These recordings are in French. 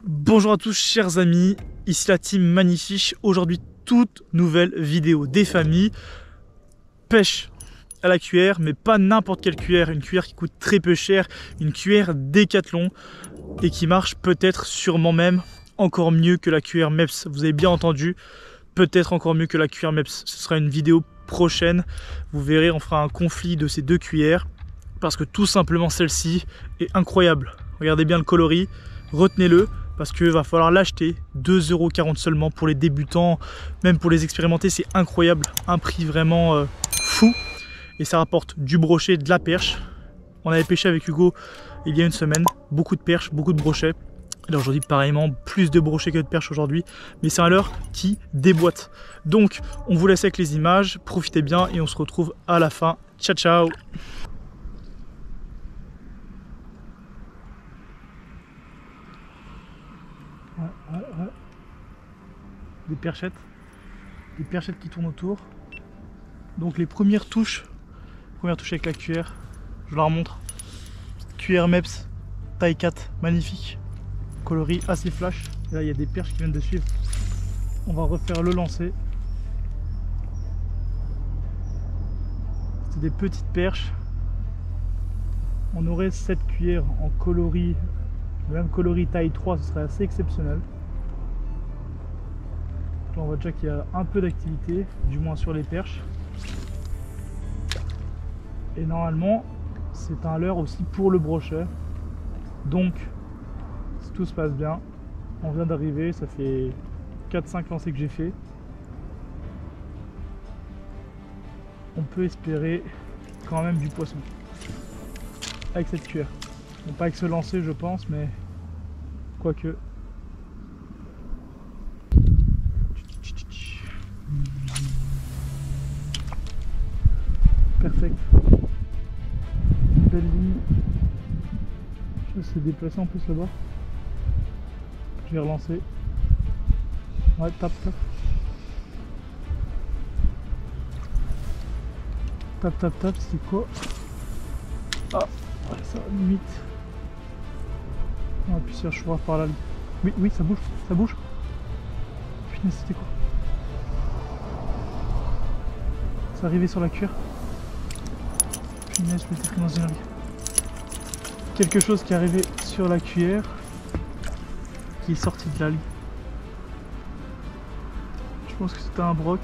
Bonjour à tous chers amis, ici la team Magnifiche. Aujourd'hui toute nouvelle vidéo des familles. Pêche à la cuillère, mais pas n'importe quelle cuillère. Une cuillère qui coûte très peu cher, une cuillère Décathlon et qui marche peut-être sûrement même encore mieux que la cuillère Mepps. Vous avez bien entendu, peut-être encore mieux que la cuillère Mepps. Ce sera une vidéo prochaine. Vous verrez, on fera un conflit de ces deux cuillères parce que tout simplement celle-ci est incroyable. Regardez bien le coloris, retenez-le. Parce qu'il va falloir l'acheter, 2,40 € seulement pour les débutants, même pour les expérimenter, c'est incroyable, un prix vraiment fou. Et ça rapporte du brochet, de la perche. On avait pêché avec Hugo il y a une semaine, beaucoup de perches, beaucoup de brochets. Et là aujourd'hui pareillement, plus de brochets que de perches aujourd'hui, mais c'est un leurre qui déboîte. Donc on vous laisse avec les images, profitez bien et on se retrouve à la fin. Ciao ciao. Ouais. Des perchettes qui tournent autour. Donc les premières touches avec la cuillère, je la remontre. Cuillère Mepps, taille 4, magnifique, coloris assez flash. Et là il y a des perches qui viennent de suivre. On va refaire le lancer. C'est des petites perches. On aurait cette cuillère en coloris, le même coloris taille 3, ce serait assez exceptionnel. Là, on voit déjà qu'il y a un peu d'activité, du moins sur les perches. Et normalement, c'est un leurre aussi pour le brochet. Donc, si tout se passe bien, on vient d'arriver, ça fait 4-5 lancers que j'ai fait. On peut espérer quand même du poisson avec cette cuillère. Bon, pas avec ce lancer je pense, mais quoique. Perfect. Belle ligne. Je vais se déplacer en plus là-bas. Je vais relancer. Ouais, tape. Tape, c'est quoi? Ah, ça limite. On va appuyer sur le choix par là. Oui, ça bouge. Putain, c'était quoi? C'est arrivé sur la cuillère. Punaise, je m'étais pris dans une algue. Quelque chose qui est arrivé sur la cuillère, qui est sorti de l'algue. Je pense que c'était un broc.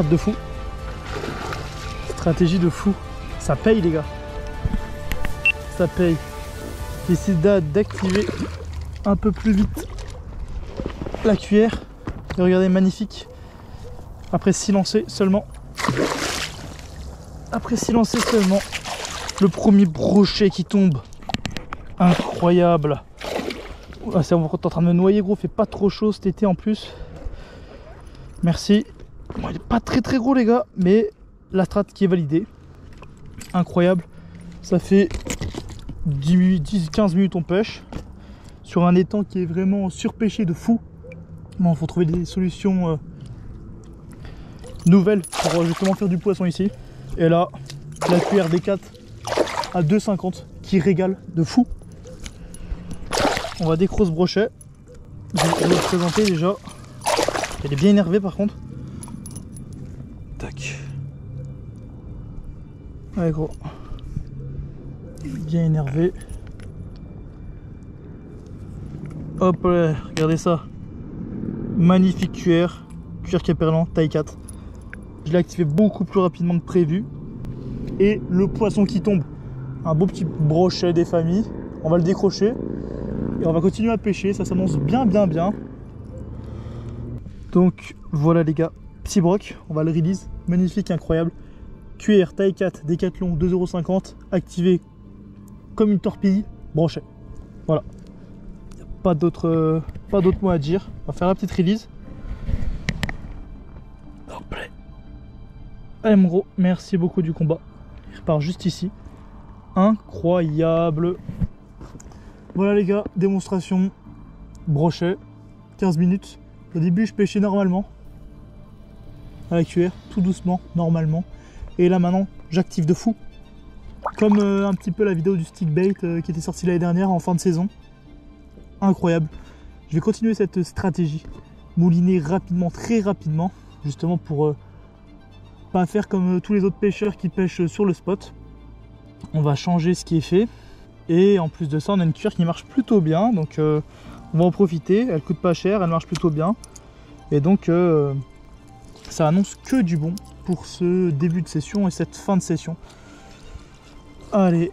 De fou, stratégie de fou, ça paye les gars, ça paye. J'essaie d'activer un peu plus vite la cuillère et regardez, magnifique, après 6 lancers seulement, le premier brochet qui tombe, incroyable. C'est en train de me noyer gros, fait pas trop chaud cet été en plus, merci. Bon, il n'est pas très gros les gars, mais la strat qui est validée, incroyable. Ça fait 10-15 minutes on pêche sur un étang qui est vraiment surpêché de fou. Bon, il faut trouver des solutions nouvelles pour justement faire du poisson ici. Et là, la cuillère D4 à 2,50 qui régale de fou. On va décrocher ce brochet. Je vais vous le présenter déjà. Elle est bien énervée par contre. Tac. Ouais gros. Bien énervé. Hop là, regardez ça. Magnifique cuillère. Cuillère Caperlan, taille 4. Je l'ai activé beaucoup plus rapidement que prévu. Et le poisson qui tombe. Un beau petit brochet des familles. On va le décrocher. Et on va continuer à pêcher. Ça s'annonce bien. Donc voilà les gars. Petit broc, on va le release, magnifique, incroyable. Cuillère taille 4, Décathlon, 2,50 €, activé comme une torpille, brochet. Voilà. Pas d'autre mot à dire. On va faire la petite release. Hop là. Allez mon gros, merci beaucoup du combat. Il repart juste ici. Incroyable. Voilà les gars, démonstration. Brochet. 15 minutes. Au début je pêchais normalement. À la cuillère, tout doucement, normalement. Et là maintenant, j'active de fou. Comme un petit peu la vidéo du stick bait qui était sortie l'année dernière en fin de saison. Incroyable. Je vais continuer cette stratégie. Mouliner rapidement, très rapidement. Justement pour pas faire comme tous les autres pêcheurs qui pêchent sur le spot. On va changer ce qui est fait. Et en plus de ça, on a une cuillère qui marche plutôt bien. Donc on va en profiter. Elle coûte pas cher, elle marche plutôt bien. Et donc ça annonce que du bon pour ce début de session et cette fin de session. Allez,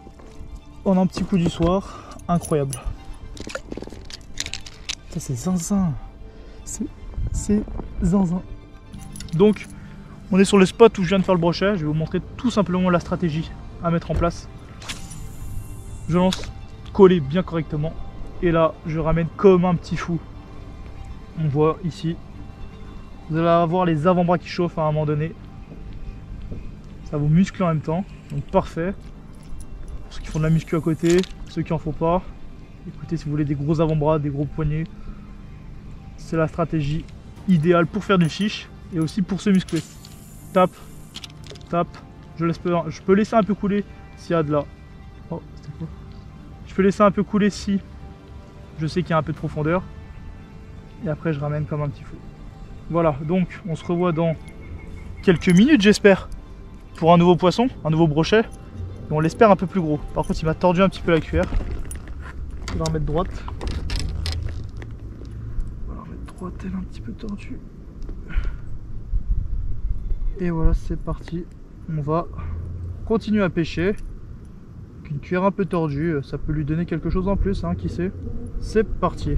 on a un petit coup du soir. Incroyable. Ça c'est zinzin. C'est zinzin. Donc, on est sur le spot où je viens de faire le brochet. Je vais vous montrer tout simplement la stratégie à mettre en place. Je lance, coller bien correctement. Et là, je ramène comme un petit fou. On voit ici. Vous allez avoir les avant-bras qui chauffent à un moment donné. Ça vous muscle en même temps. Donc parfait. Pour ceux qui font de la muscu à côté, ceux qui en font pas. Écoutez, si vous voulez des gros avant-bras, des gros poignets, c'est la stratégie idéale pour faire du fiche et aussi pour se muscler. Tape, tape. Je peux laisser un peu couler s'il y a de la... Oh, c'était quoi? Je peux laisser un peu couler si je sais qu'il y a un peu de profondeur. Et après, je ramène comme un petit fou. Voilà, donc on se revoit dans quelques minutes, j'espère, pour un nouveau poisson, un nouveau brochet. Et on l'espère un peu plus gros. Par contre, il m'a tordu un petit peu la cuillère. On va remettre droite. On va remettre droite, elle est un petit peu tordue. Et voilà, c'est parti. On va continuer à pêcher. Avec une cuillère un peu tordue, ça peut lui donner quelque chose en plus, hein, qui sait. C'est parti.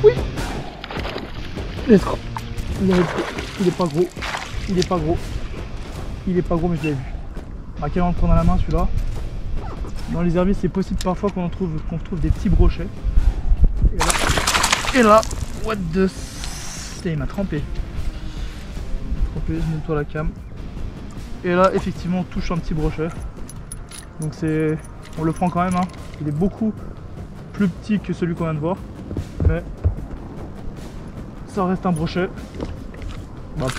Oui. Let's go. Il est pas gros. Il est pas gros. Il est pas gros mais je l'ai vu. À quel endroit dans la main celui-là. Dans les herbiers c'est possible parfois qu'on trouve des petits brochets. Et là, what the... Putain, il m'a trempé. Je mets-toi la cam. Et là effectivement on touche un petit brochet. Donc c'est... On le prend quand même, hein. Il est beaucoup plus petit que celui qu'on vient de voir. Mais ça reste un brochet. Hop.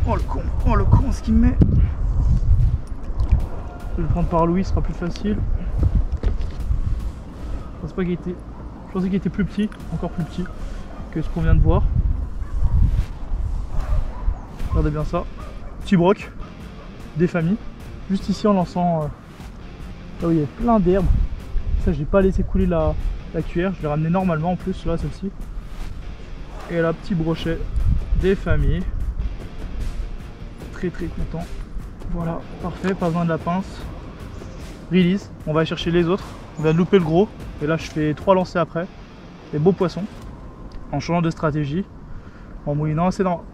Oh le con, oh le con, ce qu'il me met. Je vais le prendre par Louis, ce sera plus facile. Je pensais qu'il était plus petit, encore plus petit que ce qu'on vient de voir. Regardez bien ça. Petit broc, des familles. Juste ici en lançant là où il y a plein d'herbes. Ça j'ai pas laissé couler la cuillère, je l'ai ramené normalement en plus là celle-ci. Et là petit brochet des familles. Très content. Voilà, parfait, pas besoin de la pince. Release, on va aller chercher les autres. On vient de louper le gros. Et là je fais 3 lancers après. Des beaux poissons. En changeant de stratégie. En moulinant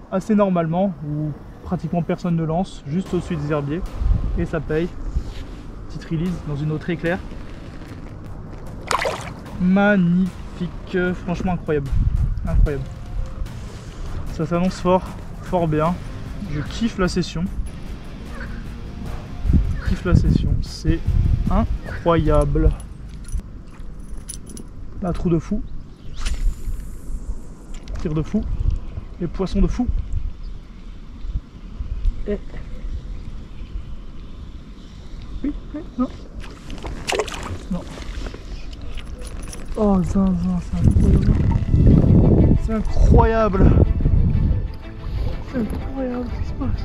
assez normalement. Où pratiquement personne ne lance. Juste au-dessus des herbiers. Et ça paye. Petite release dans une eau très claire. Magnifique. Franchement incroyable. Incroyable. Ça s'annonce fort bien. Je kiffe la session. C'est incroyable. La trou de fou. Tir de fou. Les poissons de fou. Et... Oui, non. Non. Oh, zinzin, c'est incroyable. C'est incroyable ce qui se passe.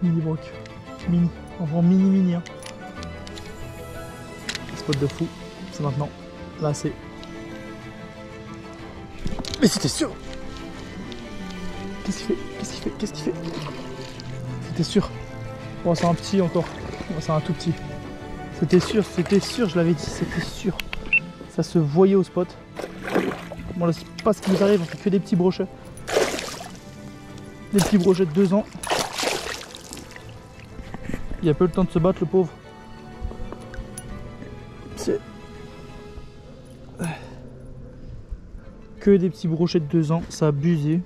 Mini broc. Mini. Enfin mini hein. Spot de fou. C'est maintenant. Là c'est. Mais c'était sûr. Qu'est-ce qu'il fait? C'était sûr. Bon c'est un petit encore. Bon, c'est un tout petit. C'était sûr, je l'avais dit, c'était sûr. Ça se voyait au spot. Bon là c'est pas ce qui nous arrive, on fait que des petits brochets. Des petits brochets de 2 ans. Il a pas eu le temps de se battre le pauvre. C'est que des petits brochets de 2 ans, ça a abusé.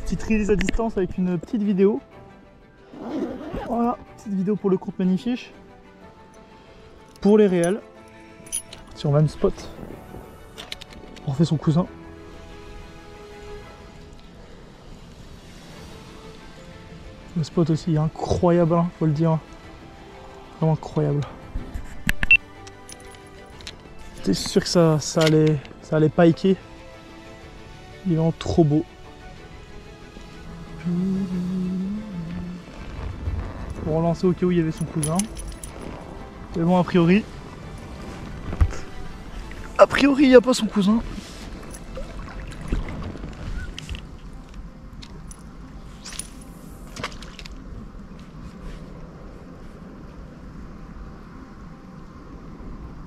Petite release à distance avec une petite vidéo. Voilà, petite vidéo pour le compte Magnifiche. Pour les réels. Sur le même spot. On refait son cousin. Le spot aussi est incroyable, hein, faut le dire. Vraiment incroyable. J'étais sûr que ça allait piker. Il est vraiment trop beau. Pour relancer au cas où il y avait son cousin. Mais bon, a priori, il n'y a pas son cousin.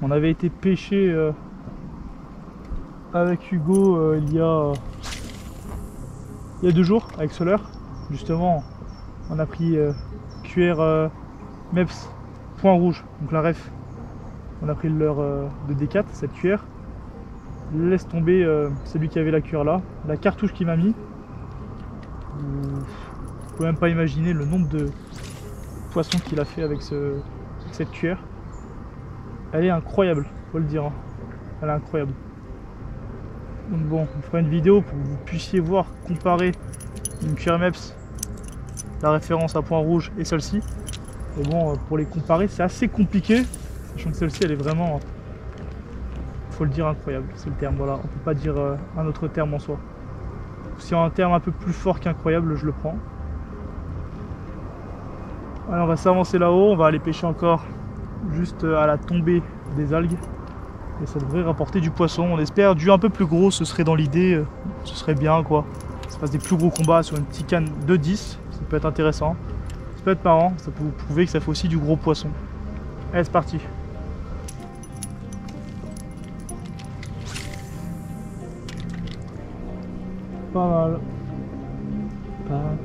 On avait été pêcher avec Hugo il y a 2 jours avec Soler. Justement, on a pris cuir MEPS point rouge, donc la ref. On a pris le leurre de D4, cette cuillère. Laisse tomber celui qui avait la cuillère là. La cartouche qu'il m'a mis. Vous pouvez même pas imaginer le nombre de poissons qu'il a fait avec cette cuillère. Elle est incroyable, faut le dire. Hein. Elle est incroyable. Donc bon, on fera une vidéo pour que vous puissiez voir, comparer une cuillère MEPS, la référence à point rouge et celle-ci. Et bon, pour les comparer, c'est assez compliqué, sachant que celle-ci, elle est vraiment, faut le dire, incroyable. C'est le terme, voilà. On peut pas dire un autre terme en soi. Si un terme un peu plus fort qu'incroyable, je le prends. Alors, on va s'avancer là-haut, on va aller pêcher encore juste à la tombée des algues. Et ça devrait rapporter du poisson. On espère du un peu plus gros, ce serait dans l'idée, ce serait bien quoi. Ça passe des plus gros combats sur une petite canne de 10, ça peut être intéressant. Ça peut être marrant, ça peut vous prouver que ça fait aussi du gros poisson. Allez, c'est parti. Pas mal. Pas mal.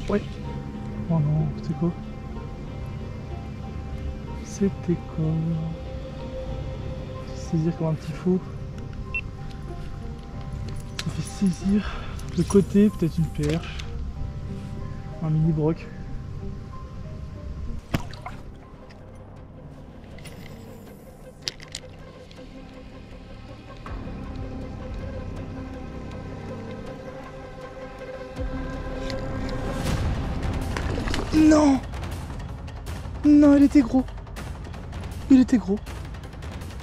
Ouais. Oh non, c'était quoi? C'était quoi? Saisir comme un petit fou. Ça fait saisir de côté, peut-être une perche. Un mini broc. Non! Non, il était gros. Il était gros.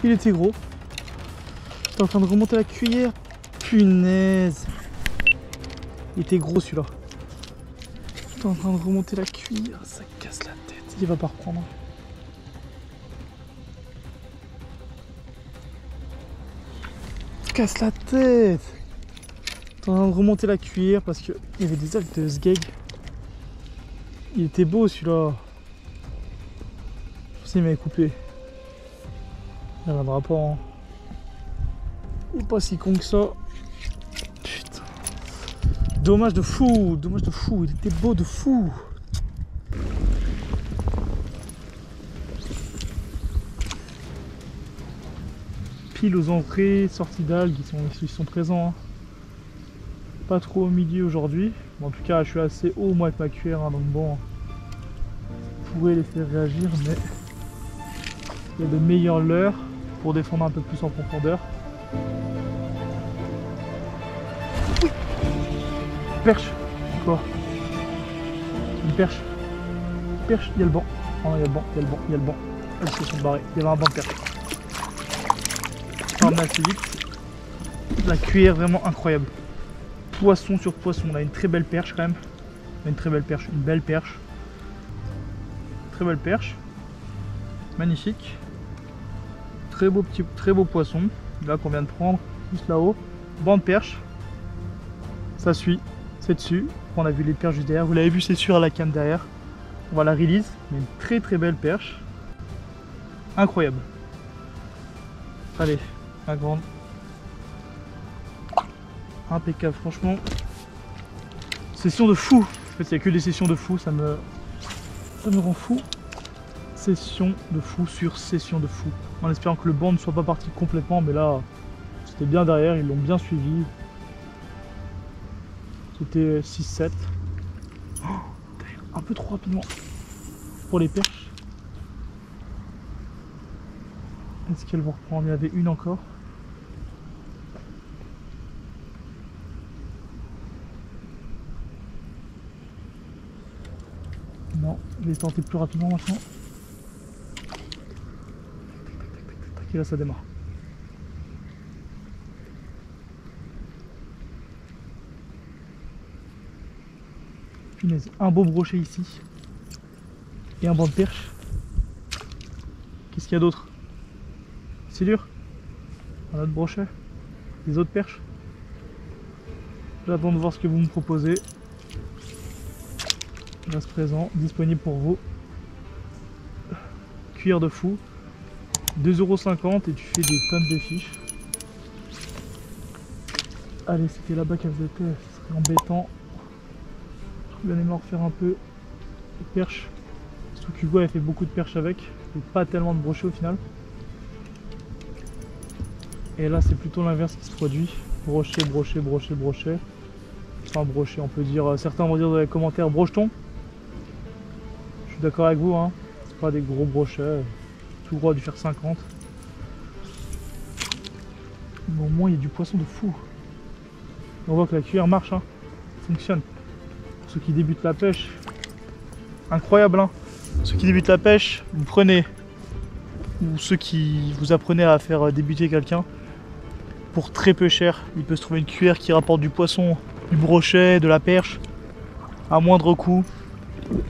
Il était gros. T'es en train de remonter la cuillère. Punaise. Il était gros celui-là. T'es en train de remonter la cuillère. Ça casse la tête. Il va pas reprendre. Ça casse la tête. T'es en train de remonter la cuillère parce qu'il y avait des algues de sgeg. Il était beau celui-là. Je sais qu'il m'avait coupé. Il reviendra pas. Hein. Il est pas si con que ça. Putain. Dommage de fou. Dommage de fou. Il était beau de fou. Pile aux entrées, sorties d'algues, ils sont présents. Hein. Pas trop au milieu aujourd'hui. En tout cas, je suis assez haut moi avec ma cuillère, hein, donc bon, je pourrais les faire réagir, mais il y a de meilleurs leurres pour défendre un peu plus en profondeur. Perche. Quoi? Une perche. Perche, il y a le banc. Oh, il y a le banc, il y a le banc, il y a le banc. Elles se sont barrées. Il y avait un banc de perche. Ça remet assez vite. La cuillère vraiment incroyable. Poisson sur poisson. On a une très belle perche quand même. Une très belle perche. Une belle perche. Très belle perche. Magnifique. Très beau poisson. Là qu'on vient de prendre. Juste là-haut. Banc de perche. Ça suit. C'est dessus. On a vu les perches juste derrière. Vous l'avez vu, c'est sûr à la canne derrière. On va la release. Mais une très belle perche. Incroyable. Allez, la grande. Impeccable, franchement. Session de fou. En fait, il n'y a que des sessions de fou. Ça me rend fou. Session de fou sur session de fou. En espérant que le banc ne soit pas parti complètement. Mais là, c'était bien derrière. Ils l'ont bien suivi. C'était 6-7. Oh, un peu trop rapidement pour les perches. Est-ce qu'elles vont reprendre? Il y en avait une encore. Non, je vais tenter plus rapidement maintenant. Et là ça démarre. Punaise, un beau brochet ici. Et un banc de perche. Qu'est-ce qu'il y a d'autre? C'est dur. Un autre brochet. Des autres perches. J'attends de voir ce que vous me proposez. Je reste présent, disponible pour vous. Cuillère de fou. 2,50 € et tu fais des tonnes de fiches. Allez, c'était là-bas qu'elles étaient. Ce serait embêtant. Je vais aller me refaire un peu de perches. Surtout qu'Hugo avait fait beaucoup de perches avec. Et pas tellement de brochets au final. Et là, c'est plutôt l'inverse qui se produit. Brochet, brochet, brochet, brochet. Enfin, brochet, on peut dire. Certains vont dire dans les commentaires brocheton. Je suis d'accord avec vous, hein. C'est pas des gros brochets. Tout droit du faire 50. Mais au moins, il y a du poisson de fou. On voit que la cuillère marche, hein. Fonctionne. Pour ceux qui débutent la pêche, incroyable, hein. Ceux qui débutent la pêche, vous prenez, ou ceux qui vous apprenez à faire débuter quelqu'un, pour très peu cher, il peut se trouver une cuillère qui rapporte du poisson, du brochet, de la perche, à moindre coût.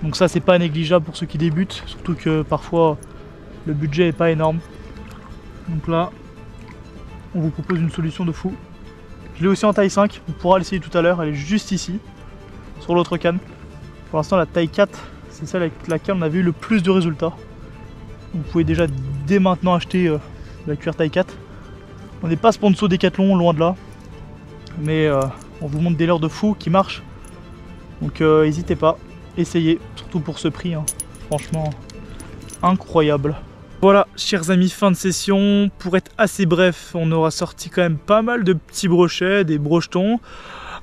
Donc ça, c'est pas négligeable pour ceux qui débutent, surtout que parfois le budget est pas énorme. Donc là, on vous propose une solution de fou. Je l'ai aussi en taille 5, on pourra l'essayer tout à l'heure, elle est juste ici, sur l'autre canne. Pour l'instant, la taille 4, c'est celle avec laquelle on avait eu le plus de résultats. Vous pouvez déjà dès maintenant acheter la cuillère taille 4. On n'est pas sponsor Decathlon, loin de là. Mais on vous montre des leurres de fou qui marchent. Donc n'hésitez pas, essayez, surtout pour ce prix, hein. Franchement, incroyable. Voilà, chers amis, fin de session. Pour être assez bref, on aura sorti quand même pas mal de petits brochets, des brochetons.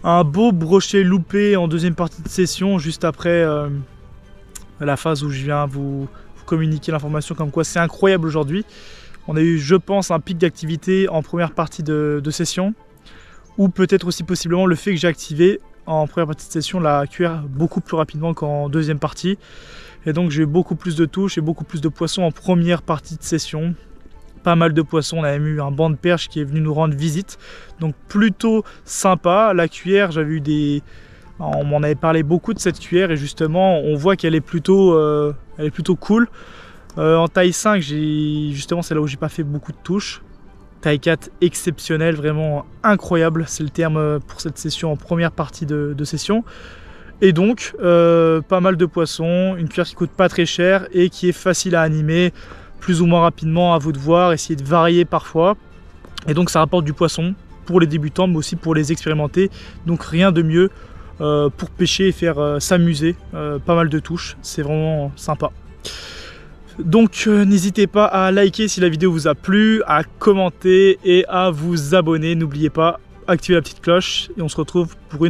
Un beau brochet loupé en deuxième partie de session, juste après la phase où je viens vous communiquer l'information comme quoi c'est incroyable aujourd'hui. On a eu, je pense, un pic d'activité en première partie de session, ou peut-être aussi possiblement le fait que j'ai activé en première partie de session la cuillère beaucoup plus rapidement qu'en deuxième partie. Et donc j'ai eu beaucoup plus de touches et beaucoup plus de poissons en première partie de session. Pas mal de poissons, on a même eu un banc de perche qui est venu nous rendre visite. Donc plutôt sympa. La cuillère, j'avais eu des... On m'en avait parlé beaucoup de cette cuillère et justement on voit qu'elle est plutôt cool. En taille 5, justement c'est là où j'ai pas fait beaucoup de touches. Taille 4 exceptionnelle, vraiment incroyable, c'est le terme pour cette session en première partie de session. Et donc pas mal de poissons, une cuillère qui coûte pas très cher et qui est facile à animer, plus ou moins rapidement, à vous de voir, essayer de varier parfois. Et donc ça rapporte du poisson pour les débutants mais aussi pour les expérimentés. Donc rien de mieux pour pêcher et faire s'amuser, pas mal de touches, c'est vraiment sympa. Donc n'hésitez pas à liker si la vidéo vous a plu, à commenter et à vous abonner. N'oubliez pas, activez la petite cloche et on se retrouve pour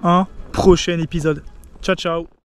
un prochain épisode. Ciao ciao.